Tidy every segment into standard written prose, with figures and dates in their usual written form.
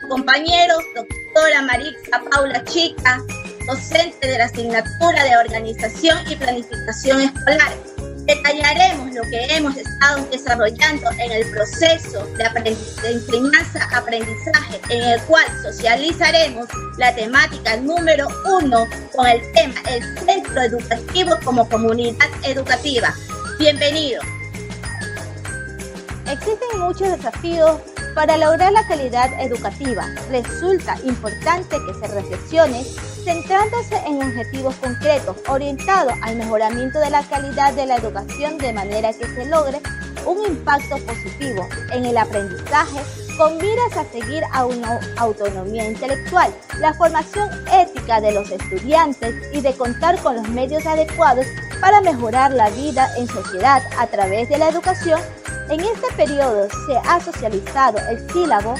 Compañeros, doctora Marixa Paula Chica, docente de la asignatura de Organización y Planificación Escolar. Detallaremos lo que hemos estado desarrollando en el proceso de enseñanza-aprendizaje, en el cual socializaremos la temática número 1 con el tema El Centro Educativo como Comunidad Educativa. Bienvenidos. Existen muchos desafíos para lograr la calidad educativa. Resulta importante que se reflexione centrándose en objetivos concretos, orientados al mejoramiento de la calidad de la educación de manera que se logre un impacto positivo en el aprendizaje con miras a seguir a una autonomía intelectual, la formación ética de los estudiantes y de contar con los medios adecuados para mejorar la vida en sociedad a través de la educación. En este periodo se ha socializado el sílabo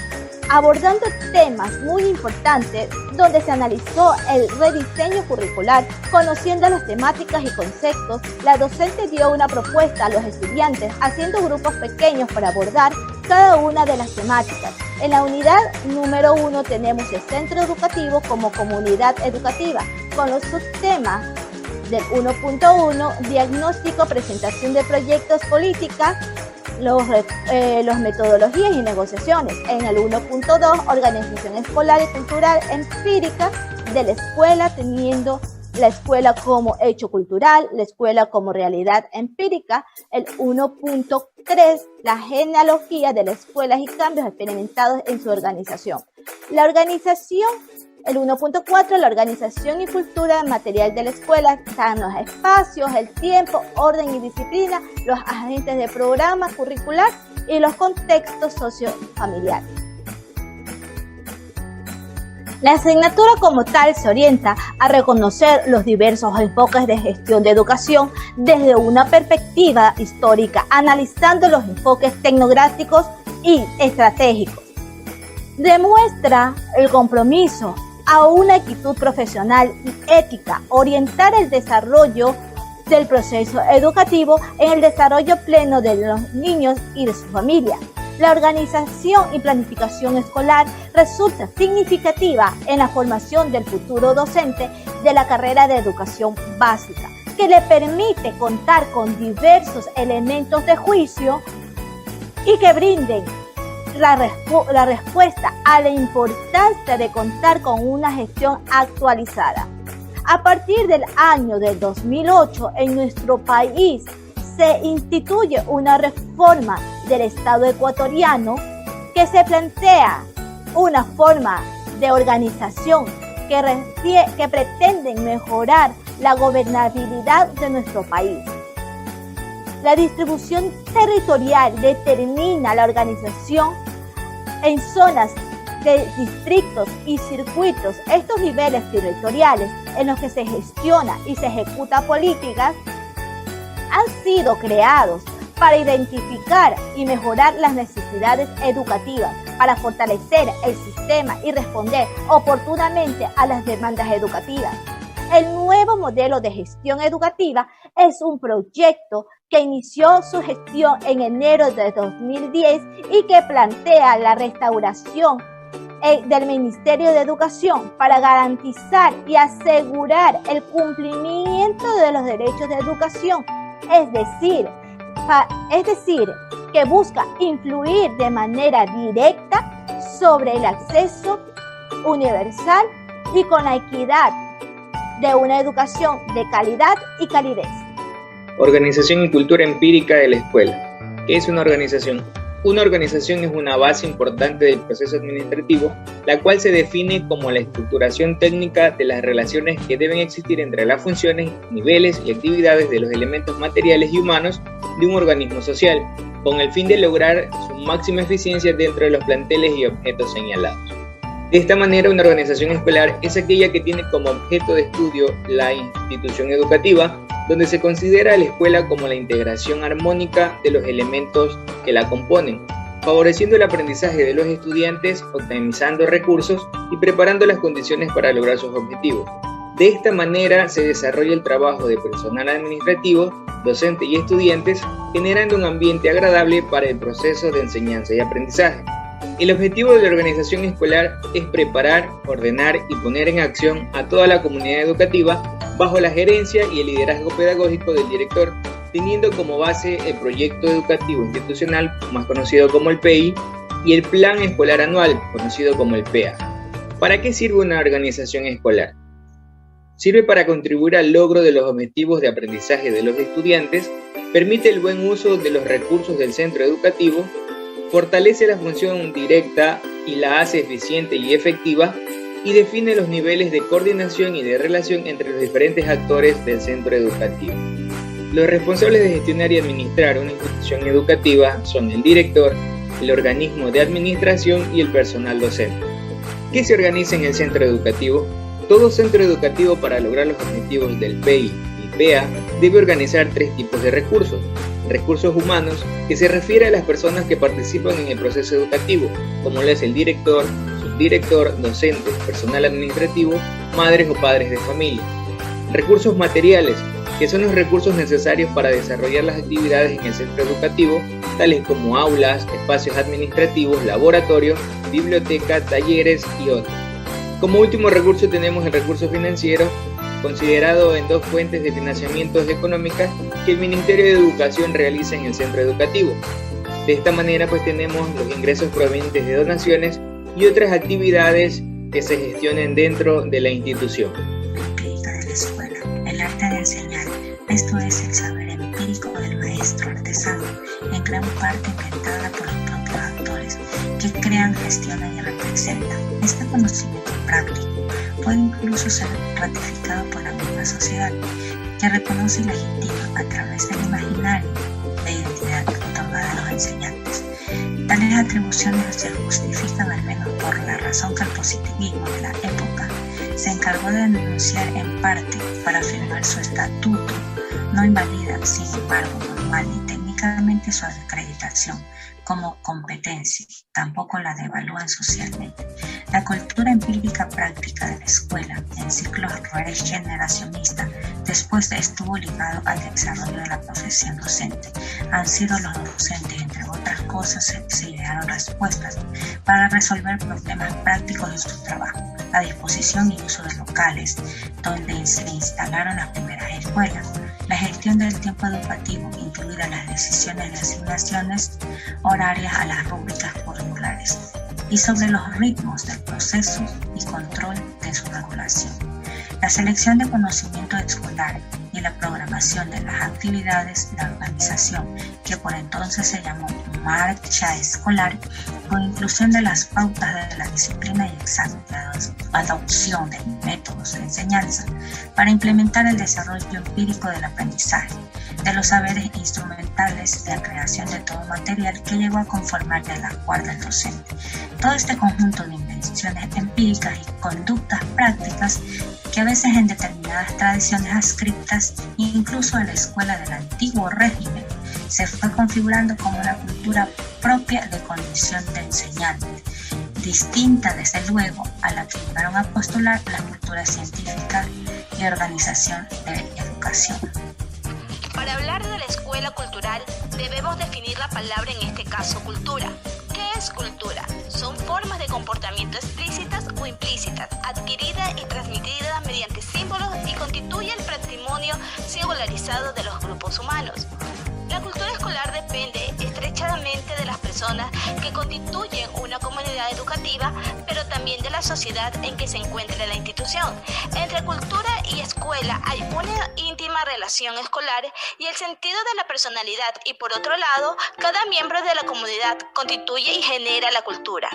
abordando temas muy importantes donde se analizó el rediseño curricular, conociendo las temáticas y conceptos. La docente dio una propuesta a los estudiantes haciendo grupos pequeños para abordar cada una de las temáticas. En la unidad número 1 tenemos el centro educativo como comunidad educativa, con los subtemas del 1.1, diagnóstico, presentación de proyectos, políticas, los metodologías y negociaciones. En el 1.2, organización escolar y cultural empírica de la escuela, teniendo la escuela como hecho cultural, la escuela como realidad empírica. El 1.3, la genealogía de la escuela y cambios experimentados en su organización. La organización. El 1.4, la organización y cultura material de la escuela, están los espacios, el tiempo, orden y disciplina, los agentes de programa curricular y los contextos sociofamiliares. La asignatura como tal se orienta a reconocer los diversos enfoques de gestión de educación desde una perspectiva histórica, analizando los enfoques tecnográficos y estratégicos. Demuestra el compromiso a una actitud profesional y ética, orientar el desarrollo del proceso educativo en el desarrollo pleno de los niños y de su familia. La organización y planificación escolar resulta significativa en la formación del futuro docente de la carrera de educación básica, que le permite contar con diversos elementos de juicio y que brinden la respuesta a la importancia de contar con una gestión actualizada. A partir del año del 2008, en nuestro país se instituye una reforma del Estado ecuatoriano que se plantea una forma de organización que pretende mejorar la gobernabilidad de nuestro país. La distribución territorial determina la organización en zonas de distritos y circuitos. Estos niveles territoriales en los que se gestiona y se ejecuta políticas han sido creados para identificar y mejorar las necesidades educativas, para fortalecer el sistema y responder oportunamente a las demandas educativas. El nuevo modelo de gestión educativa es un proyecto que inició su gestión en enero de 2010 y que plantea la restauración del Ministerio de Educación para garantizar y asegurar el cumplimiento de los derechos de educación, es decir, que busca influir de manera directa sobre el acceso universal y con la equidad de una educación de calidad y calidez. Organización y cultura empírica de la escuela. ¿Qué es una organización? Una organización es una base importante del proceso administrativo, la cual se define como la estructuración técnica de las relaciones que deben existir entre las funciones, niveles y actividades de los elementos materiales y humanos de un organismo social, con el fin de lograr su máxima eficiencia dentro de los planteles y objetos señalados. De esta manera, una organización escolar es aquella que tiene como objeto de estudio la institución educativa, donde se considera a la escuela como la integración armónica de los elementos que la componen, favoreciendo el aprendizaje de los estudiantes, optimizando recursos y preparando las condiciones para lograr sus objetivos. De esta manera se desarrolla el trabajo de personal administrativo, docente y estudiantes, generando un ambiente agradable para el proceso de enseñanza y aprendizaje. El objetivo de la organización escolar es preparar, ordenar y poner en acción a toda la comunidad educativa bajo la gerencia y el liderazgo pedagógico del director, teniendo como base el proyecto educativo institucional, más conocido como el PEI, y el plan escolar anual, conocido como el PEA. ¿Para qué sirve una organización escolar? Sirve para contribuir al logro de los objetivos de aprendizaje de los estudiantes, permite el buen uso de los recursos del centro educativo, fortalece la función directa y la hace eficiente y efectiva, y define los niveles de coordinación y de relación entre los diferentes actores del centro educativo. Los responsables de gestionar y administrar una institución educativa son el director, el organismo de administración y el personal docente. ¿Qué se organiza en el centro educativo? Todo centro educativo, para lograr los objetivos del PEI y PEA, debe organizar 3 tipos de recursos. Recursos humanos, que se refiere a las personas que participan en el proceso educativo, como lo es el director, subdirector, docente, personal administrativo, madres o padres de familia. Recursos materiales, que son los recursos necesarios para desarrollar las actividades en el centro educativo, tales como aulas, espacios administrativos, laboratorios, biblioteca, talleres y otros. Como último recurso tenemos el recurso financiero, considerado en 2 fuentes de financiamientos económicas que el Ministerio de Educación realiza en el centro educativo. De esta manera pues tenemos los ingresos provenientes de donaciones y otras actividades que se gestionen dentro de la institución. Empírica de la escuela, el arte de enseñar. Esto es el saber empírico del maestro artesano, en gran parte inventada por los propios actores, que crean, gestionan y representan. Este conocimiento práctico puede incluso ser ratificado por la misma sociedad, que reconoce y legitima a través del imaginario de identidad otorgada a los enseñantes. Tales atribuciones se justifican al menos por la razón que el positivismo de la época se encargó de denunciar en parte para afirmar su estatuto. No invalida, sin embargo, normal y técnicamente su acreditación como competencia, tampoco la devalúan socialmente. La cultura empírica práctica de la escuela, en ciclos regeneracionistas, después estuvo ligado al desarrollo de la profesión docente. Han sido los docentes, entre otras cosas, se idearon respuestas para resolver problemas prácticos de su trabajo, la disposición y uso de locales, donde se instalaron las primeras escuelas, la gestión del tiempo educativo, incluidas las decisiones de asignaciones horarias a las rúbricas curriculares, y sobre los ritmos del proceso y control de su regulación. La selección de conocimiento escolar y la programación de las actividades, la organización, que por entonces se llamó marcha escolar, con inclusión de las pautas de la disciplina y exacta adopción de métodos de enseñanza para implementar el desarrollo empírico del aprendizaje, de los saberes instrumentales de la creación de todo material que llegó a conformar el ajuar del docente. Todo este conjunto de invenciones empíricas y conductas prácticas que a veces en determinadas tradiciones adscritas, incluso a la escuela del antiguo régimen, se fue configurando como una cultura propia de condición de enseñante, distinta desde luego a la que llegaron a postular la cultura científica y organización de educación. Para hablar de la escuela cultural, debemos definir la palabra, en este caso cultura. ¿Qué es cultura? Son formas de comportamiento explícitas o implícitas, adquiridas y transmitidas mediante símbolos, y constituye el patrimonio singularizado de los grupos humanos. La cultura escolar depende estrechamente de las personas que constituyen una comunidad educativa, pero también de la sociedad en que se encuentra la institución. Entre cultura y escuela hay una íntima relación escolar y el sentido de la personalidad, y por otro lado, cada miembro de la comunidad constituye y genera la cultura.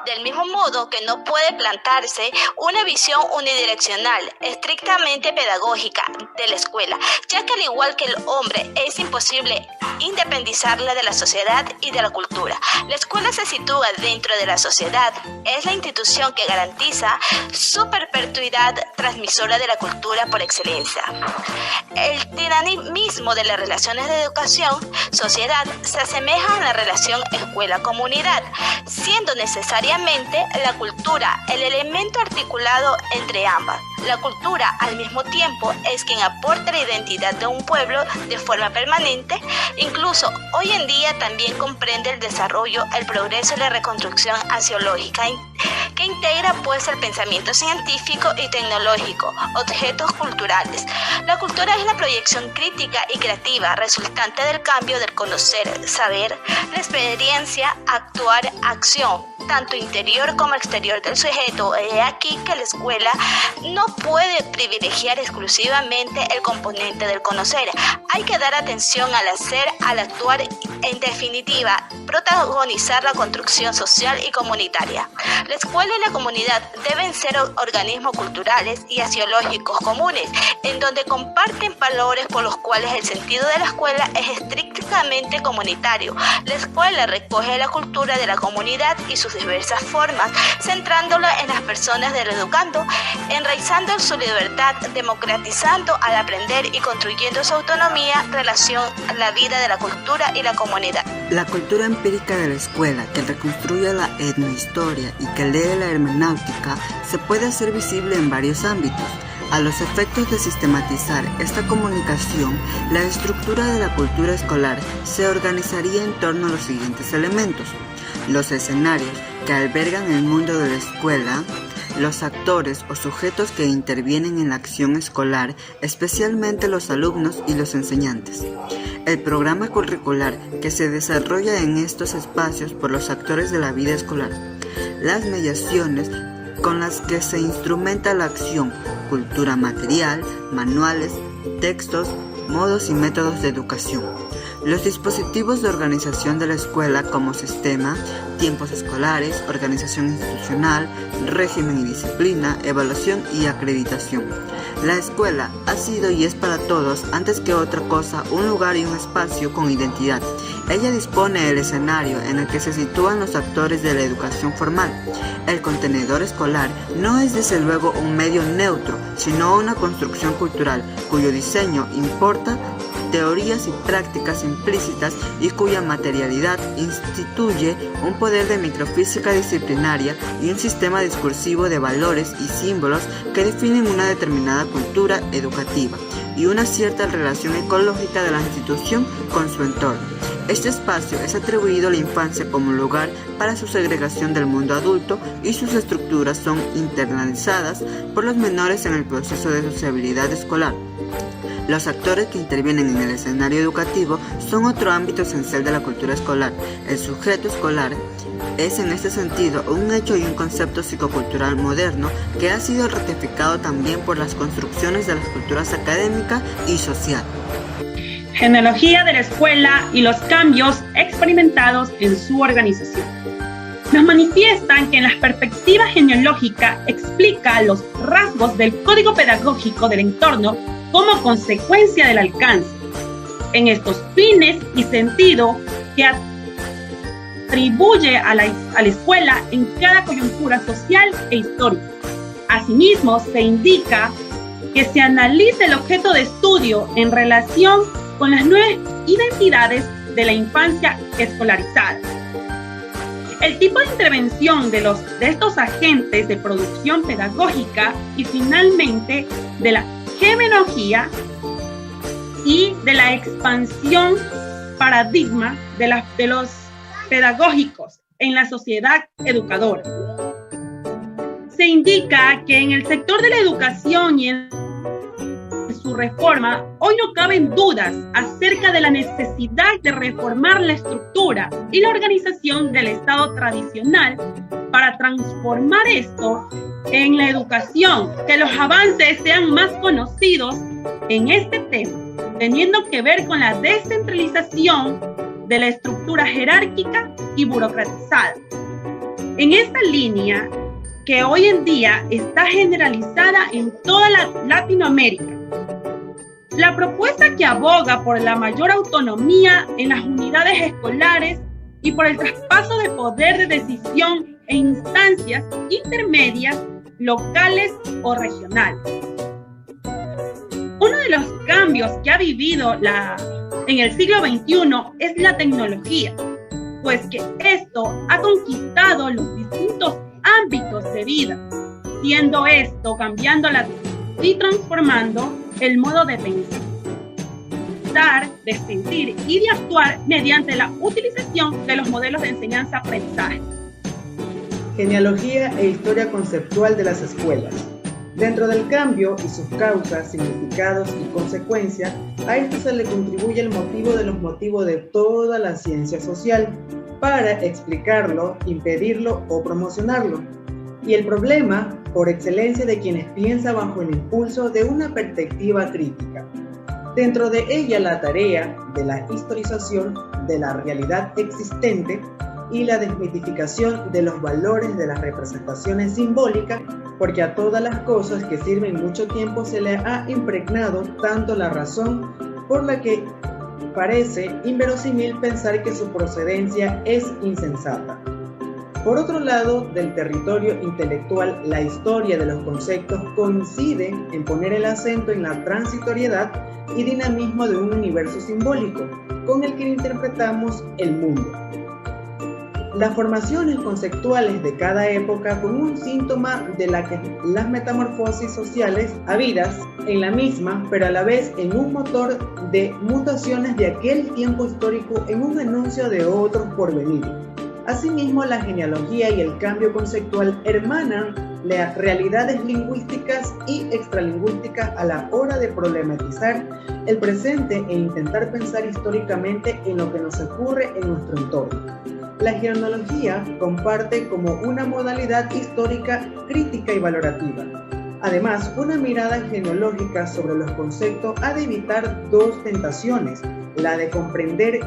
Del mismo modo que no puede plantarse una visión unidireccional, estrictamente pedagógica de la escuela, ya que al igual que el hombre es imposible independizarla de la sociedad y de la cultura. La escuela se sitúa dentro de la sociedad, es la institución que garantiza su perpetuidad transmisora de la cultura por excelencia. El dinamismo de las relaciones de educación-sociedad se asemeja a la relación escuela-comunidad, siendo necesariamente la cultura el elemento articulado entre ambas. La cultura, al mismo tiempo, es quien aporta la identidad de un pueblo de forma permanente. Incluso hoy en día también comprende el desarrollo, el progreso y la reconstrucción axiológica que integra pues el pensamiento científico y tecnológico, objetos culturales. La cultura es la proyección crítica y creativa resultante del cambio del conocer, saber, la experiencia, actuar, acción, tanto interior como exterior del sujeto. He aquí que la escuela no puede privilegiar exclusivamente el componente del conocer. Hay que dar atención al hacer, al actuar, en definitiva, protagonizar la construcción social y comunitaria. La escuela y la comunidad deben ser organismos culturales y axiológicos comunes, en donde comparten valores por los cuales el sentido de la escuela es estrictamente comunitario. La escuela recoge la cultura de la comunidad y sus diversas formas, centrándola en las personas del educando, enraizando su libertad, democratizando al aprender y construyendo su autonomía, relación a la vida de la cultura y la comunidad. La cultura empírica de la escuela, que reconstruye la etnohistoria y que lee la hermenéutica, se puede hacer visible en varios ámbitos. A los efectos de sistematizar esta comunicación, la estructura de la cultura escolar se organizaría en torno a los siguientes elementos: los escenarios que albergan el mundo de la escuela, los actores o sujetos que intervienen en la acción escolar, especialmente los alumnos y los enseñantes, el programa curricular que se desarrolla en estos espacios por los actores de la vida escolar, las mediaciones con las que se instrumenta la acción, cultura material, manuales, textos, modos y métodos de educación, los dispositivos de organización de la escuela como sistema, tiempos escolares, organización institucional, régimen y disciplina, evaluación y acreditación. La escuela ha sido y es para todos, antes que otra cosa, un lugar y un espacio con identidad. Ella dispone del escenario en el que se sitúan los actores de la educación formal. El contenedor escolar no es desde luego un medio neutro, sino una construcción cultural cuyo diseño importa teorías y prácticas implícitas y cuya materialidad instituye un poder de microfísica disciplinaria y un sistema discursivo de valores y símbolos que definen una determinada cultura educativa y una cierta relación ecológica de la institución con su entorno. Este espacio es atribuido a la infancia como lugar para su segregación del mundo adulto y sus estructuras son internalizadas por los menores en el proceso de sociabilidad escolar. Los actores que intervienen en el escenario educativo son otro ámbito esencial de la cultura escolar. El sujeto escolar es en este sentido un hecho y un concepto psicocultural moderno que ha sido ratificado también por las construcciones de las culturas académica y social. Genealogía de la escuela y los cambios experimentados en su organización. Nos manifiestan que en la perspectiva genealógica explica los rasgos del código pedagógico del entorno como consecuencia del alcance, en estos fines y sentido que atribuye a la escuela en cada coyuntura social e histórica. Asimismo, se indica que se analice el objeto de estudio en relación con las nuevas identidades de la infancia escolarizada. El tipo de intervención de estos agentes de producción pedagógica y finalmente de la genealogía y de la expansión paradigma de los pedagógicos en la sociedad educadora. Se indica que en el sector de la educación y en su reforma, hoy no caben dudas acerca de la necesidad de reformar la estructura y la organización del Estado tradicional para transformar esto en la educación, que los avances sean más conocidos en este tema, teniendo que ver con la descentralización de la estructura jerárquica y burocratizada. En esta línea, que hoy en día está generalizada en toda Latinoamérica, la propuesta que aboga por la mayor autonomía en las unidades escolares y por el traspaso de poder de decisión en instancias intermedias, locales o regionales. Uno de los cambios que ha vivido en el siglo XXI es la tecnología, pues que esto ha conquistado los distintos ámbitos de vida, siendo esto cambiando la y transformando el modo de pensar, de sentir y de actuar mediante la utilización de los modelos de enseñanza-aprendizaje. Genealogía e historia conceptual de las escuelas. Dentro del cambio y sus causas, significados y consecuencias, a esto se le contribuye el motivo de los motivos de toda la ciencia social para explicarlo, impedirlo o promocionarlo. Y el problema, por excelencia, de quienes piensan bajo el impulso de una perspectiva crítica. Dentro de ella la tarea de la historización de la realidad existente y la desmitificación de los valores de las representaciones simbólicas, porque a todas las cosas que sirven mucho tiempo se le ha impregnado tanto la razón por la que parece inverosímil pensar que su procedencia es insensata. Por otro lado, del territorio intelectual, la historia de los conceptos coincide en poner el acento en la transitoriedad y dinamismo de un universo simbólico, con el que interpretamos el mundo. Las formaciones conceptuales de cada época con un síntoma de las metamorfosis sociales habidas en la misma, pero a la vez en un motor de mutaciones de aquel tiempo histórico en un anuncio de otros porvenir. Asimismo, la genealogía y el cambio conceptual hermanan las realidades lingüísticas y extralingüísticas a la hora de problematizar el presente e intentar pensar históricamente en lo que nos ocurre en nuestro entorno. La genealogía comparte como una modalidad histórica crítica y valorativa. Además, una mirada genealógica sobre los conceptos ha de evitar dos tentaciones: la de comprender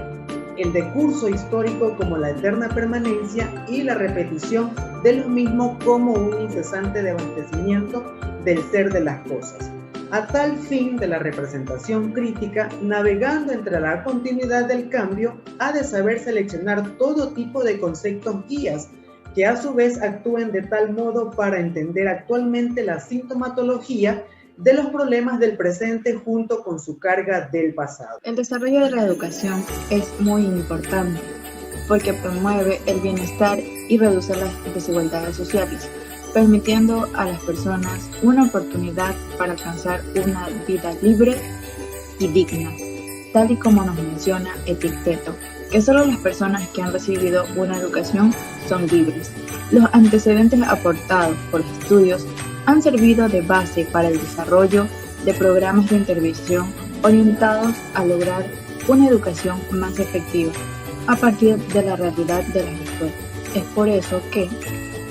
el decurso histórico como la eterna permanencia y la repetición de los mismos como un incesante desabastecimiento del ser de las cosas. A tal fin de la representación crítica, navegando entre la continuidad del cambio, ha de saber seleccionar todo tipo de conceptos guías que a su vez actúen de tal modo para entender actualmente la sintomatología de los problemas del presente junto con su carga del pasado. El desarrollo de la educación es muy importante porque promueve el bienestar y reduce las desigualdades sociales, permitiendo a las personas una oportunidad para alcanzar una vida libre y digna, tal y como nos menciona Epicteto, que solo las personas que han recibido una educación son libres. Los antecedentes aportados por los estudios han servido de base para el desarrollo de programas de intervención orientados a lograr una educación más efectiva a partir de la realidad de las escuelas. Es por eso que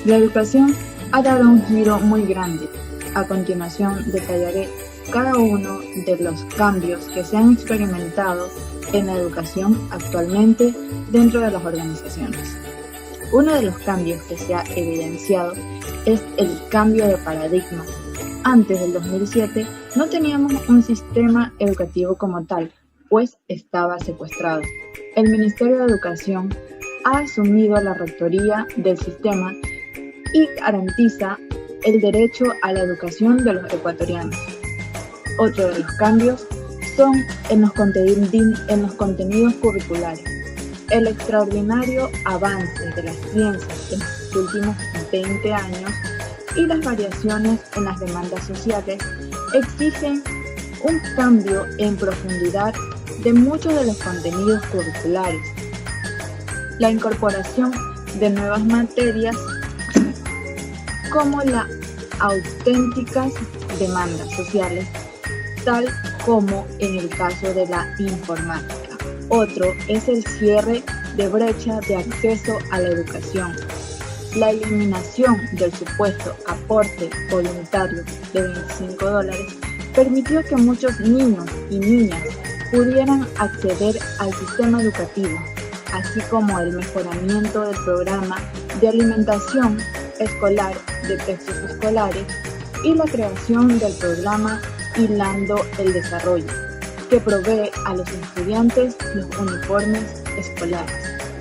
la educación ha dado un giro muy grande. A continuación detallaré cada uno de los cambios que se han experimentado en la educación actualmente dentro de las organizaciones. Uno de los cambios que se ha evidenciado es el cambio de paradigma. Antes del 2007 no teníamos un sistema educativo como tal, pues estaba secuestrado. El Ministerio de Educación ha asumido la rectoría del sistema y garantiza el derecho a la educación de los ecuatorianos. Otro de los cambios son en los contenidos curriculares. El extraordinario avance de las ciencias en los últimos 20 años y las variaciones en las demandas sociales exigen un cambio en profundidad de muchos de los contenidos curriculares. La incorporación de nuevas materias como las auténticas demandas sociales, tal como en el caso de la informática. Otro es el cierre de brecha de acceso a la educación. La eliminación del supuesto aporte voluntario de $25 permitió que muchos niños y niñas pudieran acceder al sistema educativo, así como el mejoramiento del programa de alimentación escolar de textos escolares y la creación del programa Hilando el Desarrollo, que provee a los estudiantes los uniformes escolares.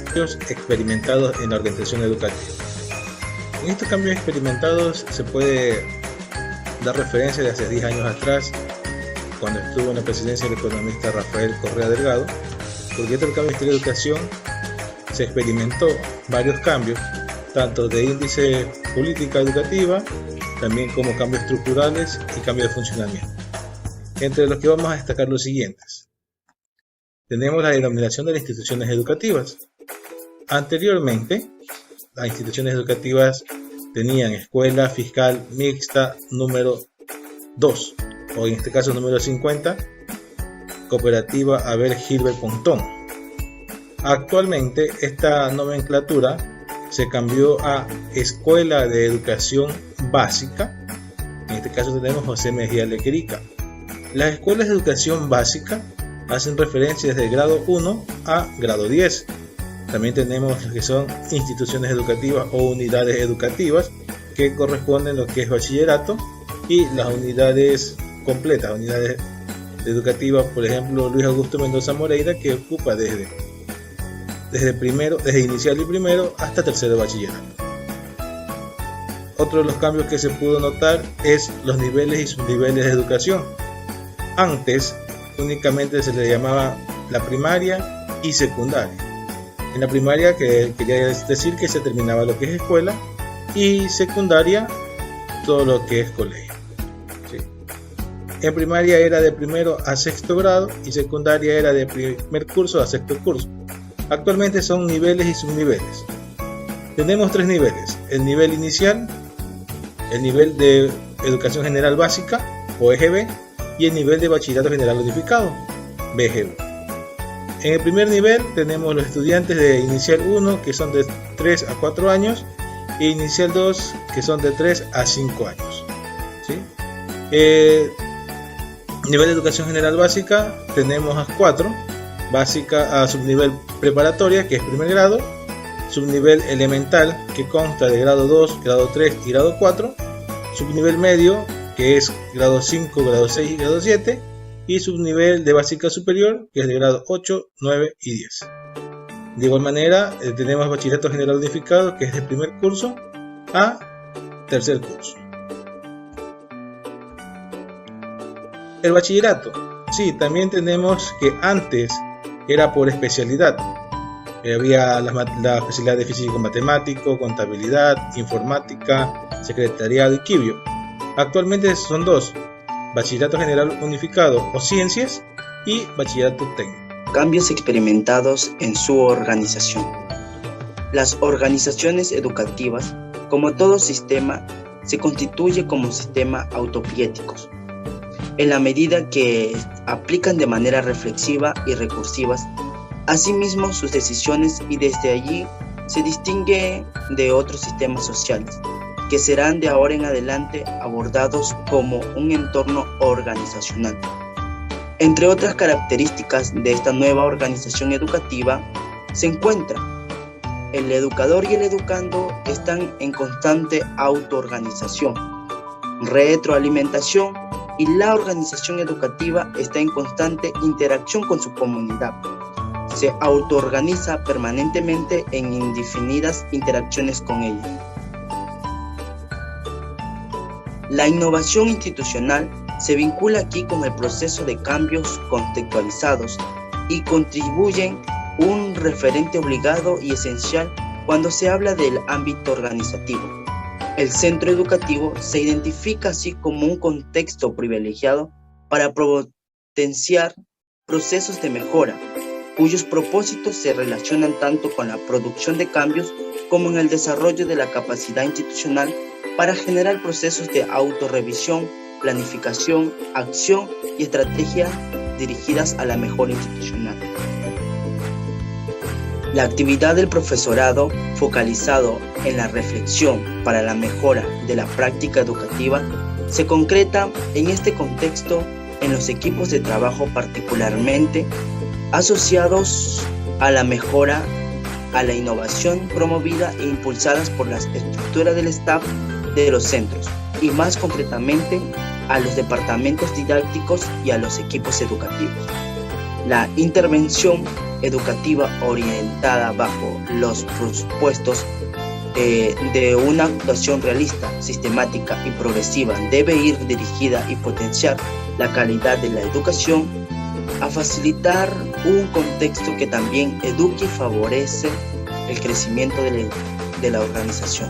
Cambios experimentados en la organización educativa. En estos cambios experimentados se puede dar referencia de hace 10 años atrás, cuando estuvo en la presidencia el economista Rafael Correa Delgado, porque dentro del cambio de educación se experimentó varios cambios tanto de índice política educativa, también como cambios estructurales y cambios de funcionamiento. Entre los que vamos a destacar los siguientes. Tenemos la denominación de las instituciones educativas. Anteriormente, las instituciones educativas tenían escuela fiscal mixta número 2, o en este caso número 50, cooperativa Abel Gilbert Pontón. Actualmente esta nomenclatura se cambió a Escuela de Educación Básica. En este caso tenemos José Mejía Lequerica. Las escuelas de educación básica hacen referencia desde grado 1 a grado 10. También tenemos lo que son instituciones educativas o unidades educativas, que corresponden a lo que es bachillerato, y las unidades completas, unidades educativas, por ejemplo, Luis Augusto Mendoza Moreira, que ocupa desde inicial y primero hasta tercero de bachillerato. Otro de los cambios que se pudo notar es los niveles y subniveles de educación. Antes únicamente se le llamaba la primaria y secundaria. En la primaria quería decir que se terminaba lo que es escuela, y secundaria todo lo que es colegio. ¿Sí? En primaria era de primero a sexto grado y secundaria era de primer curso a sexto curso. Actualmente son niveles y subniveles. Tenemos 3 niveles: el nivel inicial, el nivel de educación general básica o EGB y el nivel de bachillerato general unificado, BGU. En el primer nivel tenemos los estudiantes de inicial 1, que son de 3 a 4 años, e inicial 2, que son de 3 a 5 años. ¿Sí? Nivel de educación general básica tenemos a 4, básica a subnivel preparatoria, que es primer grado, subnivel elemental, que consta de grado 2, grado 3 y grado 4, subnivel medio, que es grado 5, grado 6 y grado 7, y subnivel de básica superior, que es de grado 8, 9 y 10. De igual manera, tenemos bachillerato general unificado, que es de primer curso a tercer curso. El bachillerato, sí, también tenemos que antes era por especialidad. Había la especialidad de físico matemático, contabilidad, informática, secretariado y quibio. Actualmente son 2: bachillerato general unificado o ciencias y bachillerato técnico. Cambios experimentados en su organización. Las organizaciones educativas, como todo sistema, se constituyen como sistemas autopiéticos, en la medida que aplican de manera reflexiva y recursivas asimismo sus decisiones, y desde allí se distingue de otros sistemas sociales, que serán de ahora en adelante abordados como un entorno organizacional. Entre otras características de esta nueva organización educativa se encuentra: el educador y el educando están en constante autoorganización, retroalimentación, y la organización educativa está en constante interacción con su comunidad. Se autoorganiza permanentemente en indefinidas interacciones con ella. La innovación institucional se vincula aquí con el proceso de cambios contextualizados y contribuyen un referente obligado y esencial cuando se habla del ámbito organizativo. El centro educativo se identifica así como un contexto privilegiado para potenciar procesos de mejora, cuyos propósitos se relacionan tanto con la producción de cambios como en el desarrollo de la capacidad institucional para generar procesos de autorrevisión, planificación, acción y estrategias dirigidas a la mejora institucional. La actividad del profesorado, focalizado en la reflexión para la mejora de la práctica educativa, se concreta en este contexto en los equipos de trabajo particularmente asociados a la mejora, a la innovación promovida e impulsadas por las estructuras del staff de los centros, y más concretamente a los departamentos didácticos y a los equipos educativos. La intervención educativa orientada bajo los presupuestos de una actuación realista, sistemática y progresiva debe ir dirigida y potenciar la calidad de la educación, a facilitar un contexto que también eduque y favorece el crecimiento de la organización.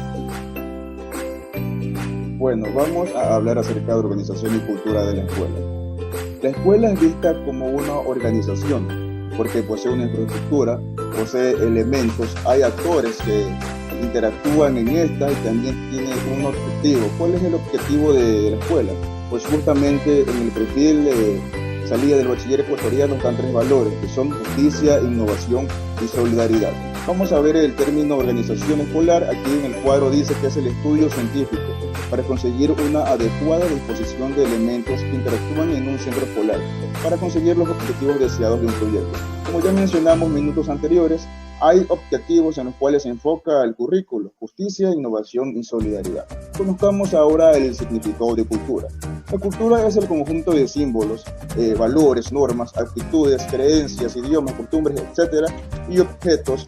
Bueno, vamos a hablar acerca de organización y cultura de la escuela. La escuela es vista como una organización porque posee una infraestructura, posee elementos, hay actores que interactúan en esta y también tiene un objetivo. ¿Cuál es el objetivo de la escuela? Pues justamente en el perfil de salida del bachiller ecuatoriano están 3 valores, que son justicia, innovación y solidaridad. Vamos a ver el término organización escolar. Aquí en el cuadro dice que es el estudio científico para conseguir una adecuada disposición de elementos que interactúan en un centro escolar para conseguir los objetivos deseados de un proyecto. Como ya mencionamos minutos anteriores, hay objetivos en los cuales se enfoca el currículo: justicia, innovación y solidaridad. Conozcamos ahora el significado de cultura. La cultura es el conjunto de símbolos, valores, normas, actitudes, creencias, idiomas, costumbres, etc. y objetos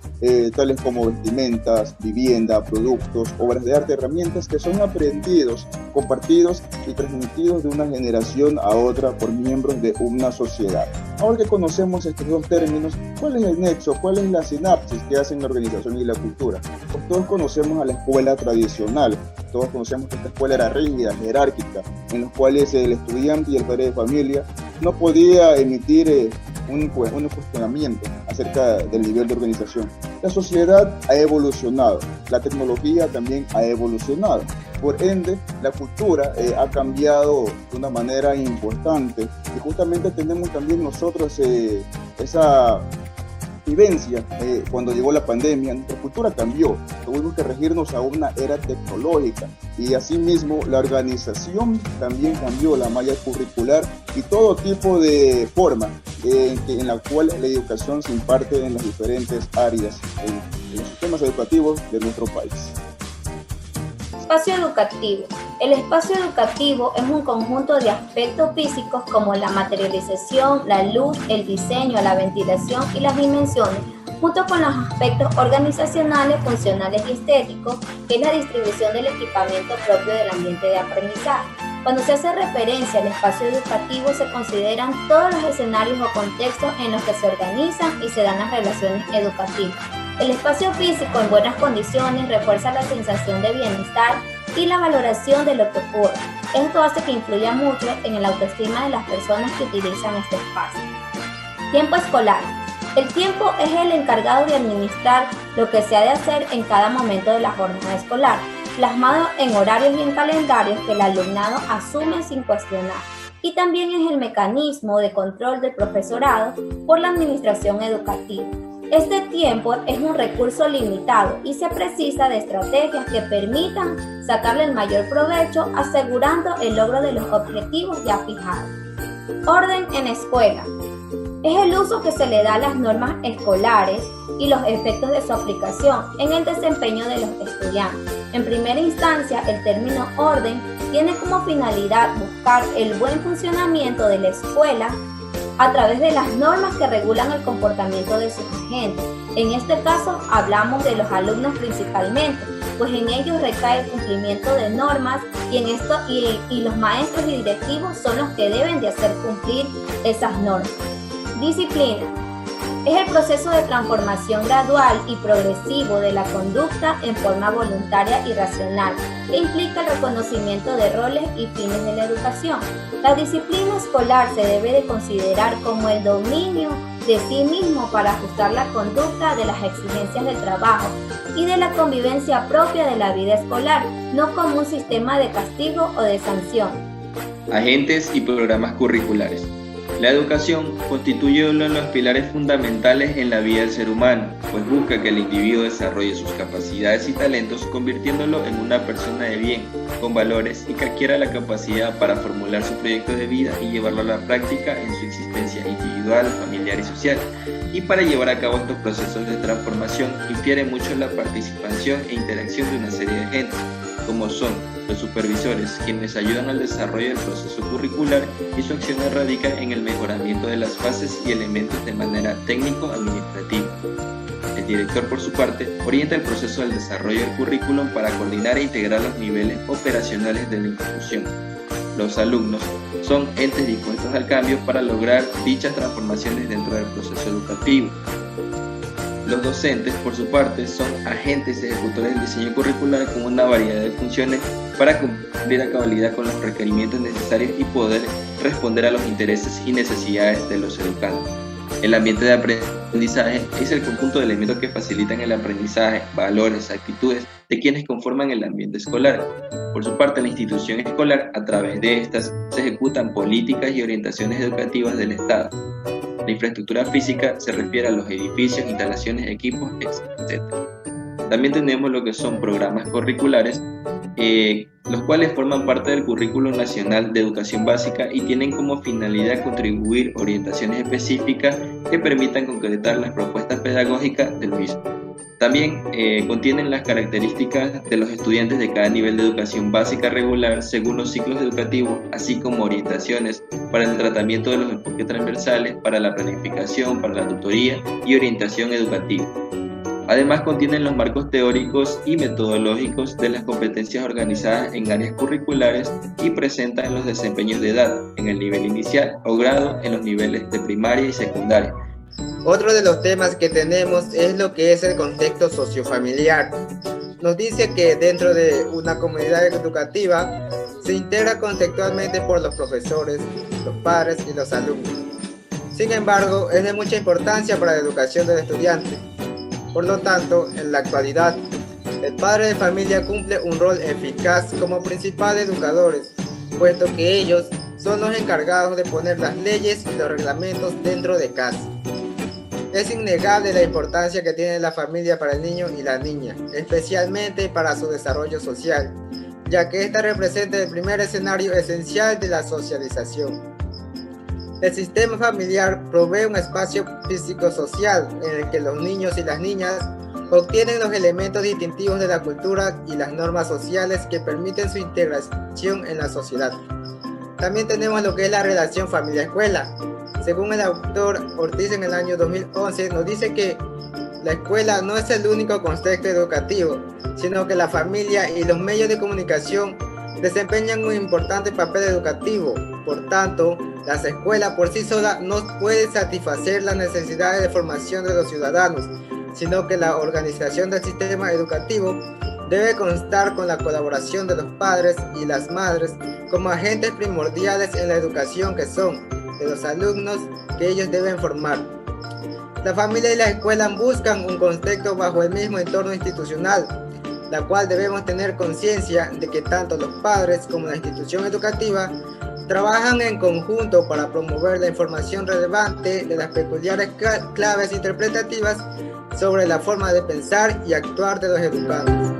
tales como vestimentas, vivienda, productos, obras de arte, herramientas que son aprendidos, compartidos y transmitidos de una generación a otra por miembros de una sociedad. Ahora que conocemos estos 2 términos, ¿cuál es el nexo? ¿Cuál es la sinapsis que hacen la organización y la cultura? Pues todos conocemos a la escuela tradicional, todos conocemos que esta escuela era rígida, jerárquica, en los cuales el estudiante y el padre de familia no podía emitir un cuestionamiento acerca del nivel de organización. La sociedad ha evolucionado, la tecnología también ha evolucionado. Por ende, la cultura ha cambiado de una manera importante y justamente tenemos también nosotros esa vivencia. Cuando llegó la pandemia, nuestra cultura cambió, tuvimos que regirnos a una era tecnológica y asimismo la organización también cambió, la malla curricular y todo tipo de forma en la cual la educación se imparte en las diferentes áreas en los sistemas educativos de nuestro país. Espacio educativo. El espacio educativo es un conjunto de aspectos físicos como la materialización, la luz, el diseño, la ventilación y las dimensiones, junto con los aspectos organizacionales, funcionales y estéticos, que es la distribución del equipamiento propio del ambiente de aprendizaje. Cuando se hace referencia al espacio educativo, se consideran todos los escenarios o contextos en los que se organizan y se dan las relaciones educativas. El espacio físico en buenas condiciones refuerza la sensación de bienestar y la valoración de lo que ocurre. Esto hace que influya mucho en la autoestima de las personas que utilizan este espacio. Tiempo escolar. El tiempo es el encargado de administrar lo que se ha de hacer en cada momento de la jornada escolar, plasmado en horarios y en calendarios que el alumnado asume sin cuestionar. Y también es el mecanismo de control del profesorado por la administración educativa. Este tiempo es un recurso limitado y se precisa de estrategias que permitan sacarle el mayor provecho, asegurando el logro de los objetivos ya fijados. Orden en escuela. Es el uso que se le da a las normas escolares y los efectos de su aplicación en el desempeño de los estudiantes. En primera instancia, el término orden tiene como finalidad buscar el buen funcionamiento de la escuela a través de las normas que regulan el comportamiento de sus agentes. En este caso hablamos de los alumnos principalmente, pues en ellos recae el cumplimiento de normas y los maestros y directivos son los que deben de hacer cumplir esas normas. Disciplina. Es el proceso de transformación gradual y progresivo de la conducta en forma voluntaria y racional, que implica el reconocimiento de roles y fines de la educación. La disciplina escolar se debe de considerar como el dominio de sí mismo para ajustar la conducta de las exigencias del trabajo y de la convivencia propia de la vida escolar, no como un sistema de castigo o de sanción. Agentes y programas curriculares. La educación constituye uno de los pilares fundamentales en la vida del ser humano, pues busca que el individuo desarrolle sus capacidades y talentos, convirtiéndolo en una persona de bien, con valores y que adquiera la capacidad para formular su proyecto de vida y llevarlo a la práctica en su existencia individual, familiar y social. Y para llevar a cabo estos procesos de transformación infiere mucho la participación e interacción de una serie de agentes, como son los supervisores, quienes ayudan al desarrollo del proceso curricular, y su acción radica en el mejoramiento de las fases y elementos de manera técnico-administrativa. El director, por su parte, orienta el proceso del desarrollo del currículum para coordinar e integrar los niveles operacionales de la institución. Los alumnos son entes dispuestos al cambio para lograr dichas transformaciones dentro del proceso educativo. Los docentes, por su parte, son agentes ejecutores del diseño curricular con una variedad de funciones para cumplir a cabalidad con los requerimientos necesarios y poder responder a los intereses y necesidades de los educantes. El ambiente de aprendizaje es el conjunto de elementos que facilitan el aprendizaje, valores, actitudes de quienes conforman el ambiente escolar. Por su parte, la institución escolar, a través de estas, se ejecutan políticas y orientaciones educativas del Estado. La infraestructura física se refiere a los edificios, instalaciones, equipos, etc. También tenemos lo que son programas curriculares, los cuales forman parte del Currículo Nacional de Educación Básica y tienen como finalidad contribuir orientaciones específicas que permitan concretar las propuestas pedagógicas del mismo. También contienen las características de los estudiantes de cada nivel de educación básica regular según los ciclos educativos, así como orientaciones para el tratamiento de los enfoques transversales, para la planificación, para la tutoría y orientación educativa. Además, contienen los marcos teóricos y metodológicos de las competencias organizadas en áreas curriculares y presentan los desempeños de edad en el nivel inicial o grado en los niveles de primaria y secundaria. Otro de los temas que tenemos es lo que es el contexto sociofamiliar. Nos dice que dentro de una comunidad educativa se integra conceptualmente por los profesores, los padres y los alumnos. Sin embargo, es de mucha importancia para la educación del estudiante. Por lo tanto, en la actualidad, el padre de familia cumple un rol eficaz como principales educadores, puesto que ellos son los encargados de poner las leyes y los reglamentos dentro de casa. Es innegable la importancia que tiene la familia para el niño y la niña, especialmente para su desarrollo social, ya que ésta representa el primer escenario esencial de la socialización. El sistema familiar provee un espacio físico-social en el que los niños y las niñas obtienen los elementos distintivos de la cultura y las normas sociales que permiten su integración en la sociedad. También tenemos lo que es la relación familia-escuela. Según el autor Ortiz en el año 2011, nos dice que la escuela no es el único contexto educativo, sino que la familia y los medios de comunicación desempeñan un importante papel educativo. Por tanto, las escuelas por sí solas no pueden satisfacer las necesidades de formación de los ciudadanos, sino que la organización del sistema educativo debe constar con la colaboración de los padres y las madres como agentes primordiales en la educación que son de los alumnos que ellos deben formar. La familia y la escuela buscan un contexto bajo el mismo entorno institucional, la cual debemos tener conciencia de que tanto los padres como la institución educativa trabajan en conjunto para promover la información relevante de las peculiares claves interpretativas sobre la forma de pensar y actuar de los educandos.